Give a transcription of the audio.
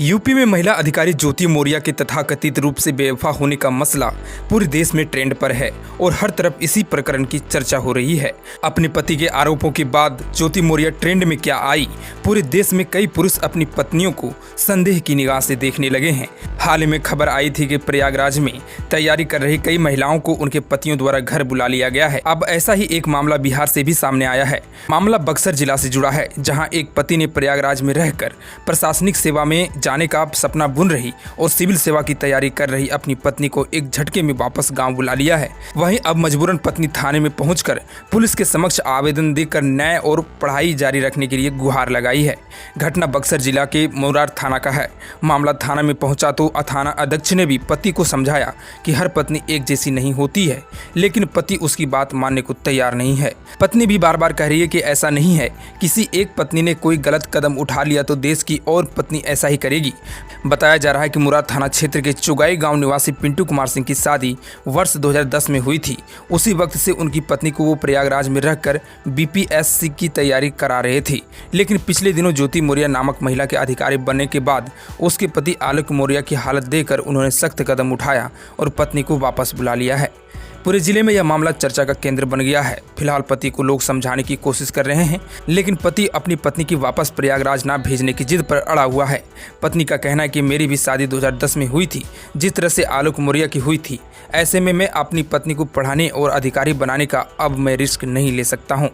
UP में महिला अधिकारी ज्योति मौर्य के तथाकथित रूप से बेवफा होने का मसला पूरे देश में ट्रेंड पर है और हर तरफ इसी प्रकरण की चर्चा हो रही है। अपने पति के आरोपों के बाद ज्योति मौर्य ट्रेंड में क्या आई, पूरे देश में कई पुरुष अपनी पत्नियों को संदेह की निगाह से देखने लगे हैं। हाल ही में खबर आई थी कि प्रयागराज में तैयारी कर रही कई महिलाओं को उनके पतियों द्वारा घर बुला लिया गया है। अब ऐसा ही एक मामला बिहार से भी सामने आया है। मामला बक्सर जिला से जुड़ा है, जहाँ एक पति ने प्रयागराज में रहकर प्रशासनिक सेवा में जाने का सपना बुन रही और सिविल सेवा की तैयारी कर रही अपनी पत्नी को एक झटके में वापस गांव बुला लिया है। वहीं अब मजबूरन पत्नी थाने में पहुंचकर पुलिस के समक्ष आवेदन देकर न्याय और पढ़ाई जारी रखने के लिए गुहार लगाई है। घटना बक्सर जिला के मोरार थाना का है। मामला थाना में पहुंचा तो थाना अध्यक्ष ने भी पति को समझाया कि हर पत्नी एक जैसी नहीं होती है, लेकिन पति उसकी बात मानने को तैयार नहीं है। पत्नी भी बार बार कह रही है कि ऐसा नहीं है, किसी एक पत्नी ने कोई गलत कदम उठा लिया तो देश की और पत्नी ऐसा ही करेगी। बताया जा रहा है कि मुराद थाना क्षेत्र के चुगाई गांव निवासी पिंटू कुमार सिंह की शादी वर्ष 2010 में हुई थी। उसी वक्त से उनकी पत्नी को वो प्रयागराज में रहकर बीपीएससी की तैयारी करा रहे थे, लेकिन पिछले दिनों ज्योति मौर्य नामक महिला के अधिकारी बनने के बाद उसके पति आलोक मौर्य की हालत देखकर उन्होंने सख्त कदम उठाया और पत्नी को वापस बुला लिया है। पूरे जिले में यह मामला चर्चा का केंद्र बन गया है। फिलहाल पति को लोग समझाने की कोशिश कर रहे हैं, लेकिन पति अपनी पत्नी की वापस प्रयागराज ना भेजने की जिद पर अड़ा हुआ है। पत्नी का कहना है कि मेरी भी शादी 2010 में हुई थी, जिस तरह से आलोक मौर्य की हुई थी। ऐसे में मैं अपनी पत्नी को पढ़ाने और अधिकारी बनाने का अब मैं रिस्क नहीं ले सकता हूँ।